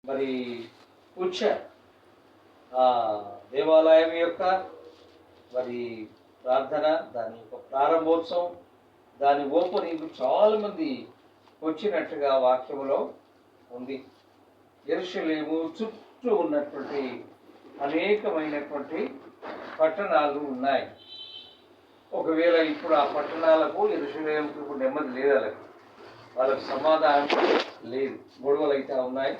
మరి వచ్చారు. ఆ దేవాలయం యొక్క మరి ప్రార్థన, దాని యొక్క ప్రారంభోత్సవం, దాని ఓపెనింగ్ చాలామంది వచ్చినట్టుగా వాక్యంలో ఉంది. యెరూషలేము చుట్టూ ఉన్నటువంటి అనేకమైనటువంటి పట్టణాలు ఉన్నాయి. ఒకవేళ ఇప్పుడు ఆ పట్టణాలకు యెరూషలేముకు ఇప్పుడు నెమ్మది లేదు, వాళ్ళకు సమాధానం లేదు, గొడవలు అయితే ఉన్నాయి.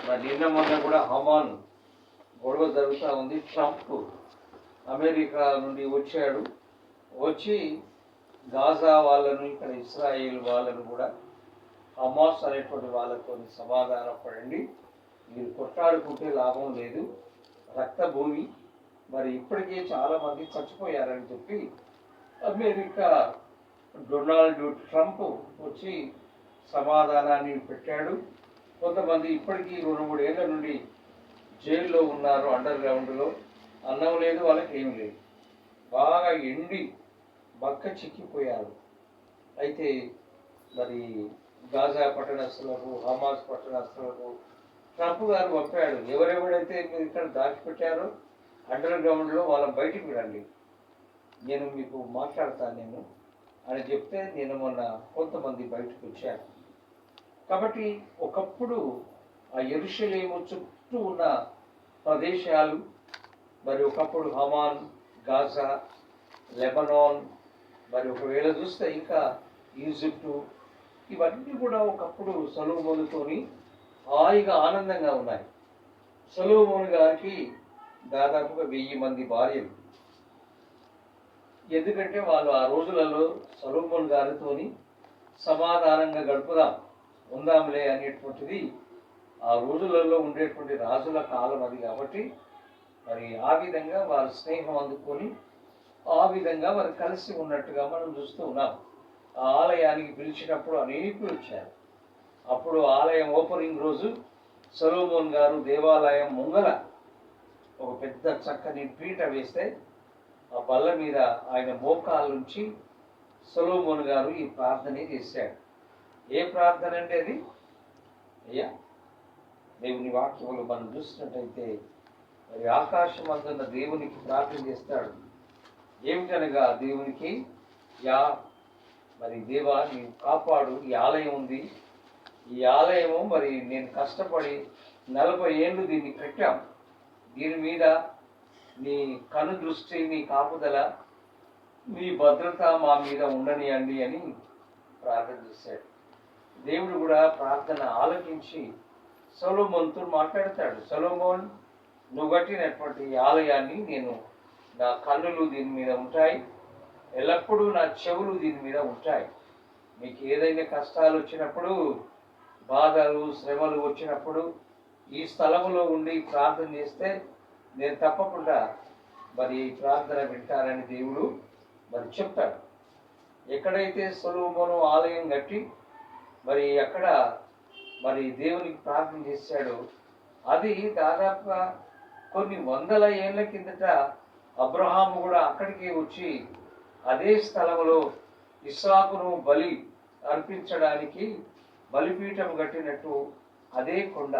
మరి నిన్న మొన్న కూడా హమాన్ గొడవ జరుగుతూ ఉంది. ట్రంప్ అమెరికా నుండి వచ్చాడు, వచ్చి గాజా వాళ్ళను, ఇక్కడ ఇస్రాయేల్ వాళ్ళను కూడా హమాస్ అనేటువంటి వాళ్ళతో సమాధాన పడండి, మీరు కొట్లాడుకుంటే లాభం లేదు, రక్తభూమి, మరి ఇప్పటికే చాలామంది చచ్చిపోయారని చెప్పి అమెరికా డొనాల్డ్ ట్రంప్ వచ్చి సమాధానాన్ని పెట్టాడు. కొంతమంది ఇప్పటికీ 2-3 ఏళ్ల నుండి జైల్లో ఉన్నారు, అండర్ గ్రౌండ్లో. అన్నం లేదు, వాళ్ళకి ఏం లేదు, బాగా ఎండి బక్క చిక్కిపోయారు. అయితే మరి గాజా పట్టణస్తులకు, హమాస్ పట్టణస్తులకు ట్రంప్ గారు పంపాడు, ఎవరెవరైతే మీరు ఇక్కడ దాచిపెట్టారో అండర్ గ్రౌండ్లో వాళ్ళని బయటికి రండి, నేను మీకు మాట్లాడతాను నేను అని చెప్తే నేను మొన్న కొంతమంది బయటకు వచ్చారు. కాబట్టి ఒకప్పుడు ఆ యెరూషలేము చుట్టూ ఉన్న ప్రదేశాలు, మరి ఒకప్పుడు హమాన్, గాజా, లెబనాన్, మరి ఒకవేళ చూస్తే ఇంకా ఈజిప్టు, ఇవన్నీ కూడా ఒకప్పుడు సొలొమోనుతోని హాయిగా ఆనందంగా ఉన్నాయి. సొలొమోను గారికి దాదాపుగా 1000 మంది భార్యలు. ఎందుకంటే వాళ్ళు ఆ రోజులలో సొలొమోను గారితోని సమాధానంగా గడుపుదాం, ఉందాంలే అనేటువంటిది ఆ రోజులలో ఉండేటువంటి రాజుల కాలం అది. కాబట్టి మరి ఆ విధంగా వారు స్నేహం అందుకొని ఆ విధంగా వారు కలిసి ఉన్నట్టుగా మనం చూస్తూ ఉన్నాం. ఆ ఆలయానికి పిలిచినప్పుడు అనేకులు వచ్చారు. అప్పుడు ఆలయం ఓపెనింగ్ రోజు సొలొమోను గారు దేవాలయం ముంగల ఒక పెద్ద చక్కని పీట వేస్తే ఆ బల్ల మీద ఆయన మోకాళ్ళ నుంచి సొలొమోను గారు ఈ ప్రార్థన చేశాడు. ఏ ప్రార్థన అంటే అది? అయ్యా, దేవుని వాక్యములు మనం చూసినట్టయితే మరి ఆకాశం అందున్న దేవునికి ప్రార్థన చేస్తాడు. ఏమిటనగా దేవునికి, మరి దేవా నీవు కాపాడు, ఈ ఆలయం ఉంది, ఈ ఆలయము మరి నేను కష్టపడి 40 ఏళ్ళు దీన్ని కట్టాం, దీని మీద నీ కను దృష్టి, నీ కాపుదల, నీ భద్రత మా మీద ఉండనియండి అని ప్రార్థన చేశాడు. దేవుడు కూడా ప్రార్థన ఆలకించి సొలొమోనుతో మాట్లాడతాడు. సొలొమోన్, నువ్వు కట్టినటువంటి ఆలయాన్ని నేను, నా కన్నులు దీని మీద ఉంటాయి, ఎల్లప్పుడూ నా చెవులు దీని మీద ఉంటాయి. మీకు ఏదైనా కష్టాలు వచ్చినప్పుడు, బాధలు, శ్రమలు వచ్చినప్పుడు ఈ స్థలములో ఉండి ప్రార్థన చేస్తే నేను తప్పకుండా మరి ఈ ప్రార్థన వింటారని దేవుడు మరి చెప్తాడు. ఎక్కడైతే సొలొమోను ఆలయం కట్టి మరి అక్కడ మరి దేవునికి ప్రార్థన చేశాడో అది దాదాపుగా కొన్ని 100 ఏళ్ల కిందట అబ్రహాము కూడా అక్కడికి వచ్చి అదే స్థలంలో ఇస్సాకును బలి అర్పించడానికి బలిపీఠం కట్టినట్టు అదే కొండ,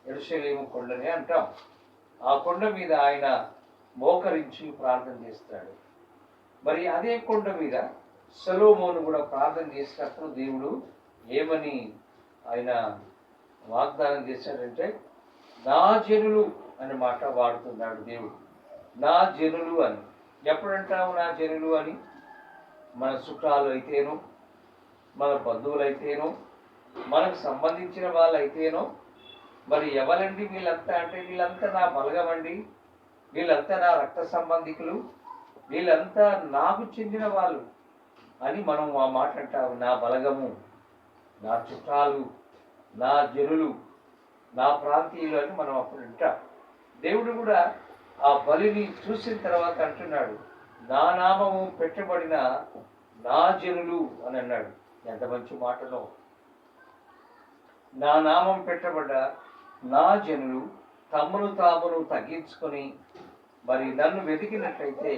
యెరూషలేము కొండనే అంటాం. ఆ కొండ మీద ఆయన మోకరించి ప్రార్థన చేస్తాడు. మరి అదే కొండ మీద సొలొమోను కూడా ప్రార్థన చేసినప్పుడు దేవుడు ఏమని ఆయన వాగ్దానం చేశాడంటే, నా జనులు అనే మాట వాడుతున్నాడు దేవుడు. నా జనులు అని ఎప్పుడంటావు నా జనులు అని? మన చుట్టాలు అయితేనో, మన బంధువులు అయితేనో, మనకు సంబంధించిన వాళ్ళు అయితేనో, మరి ఎవరండి వీళ్ళంతా అంటే వీళ్ళంతా నా బలగం అండి, వీళ్ళంతా నా రక్త సంబంధికులు, వీళ్ళంతా నాకు చెందిన వాళ్ళు అని మనం ఆ మాట అంటాము. నా బలగము, నా చుట్టాలు, నా జనులు, నా ప్రాంతీయులు అని మనం అప్పుడు అంటాం. దేవుడు కూడా ఆ బలిని చూసిన తర్వాత అంటున్నాడు, నా నామము పెట్టబడిన నా జనులు అని అన్నాడు. ఎంత మంచి మాటలో! నా నామం పెట్టబడ్డ నా జనులు తమను తామును తగ్గించుకొని మరి నన్ను వెతికినట్లయితే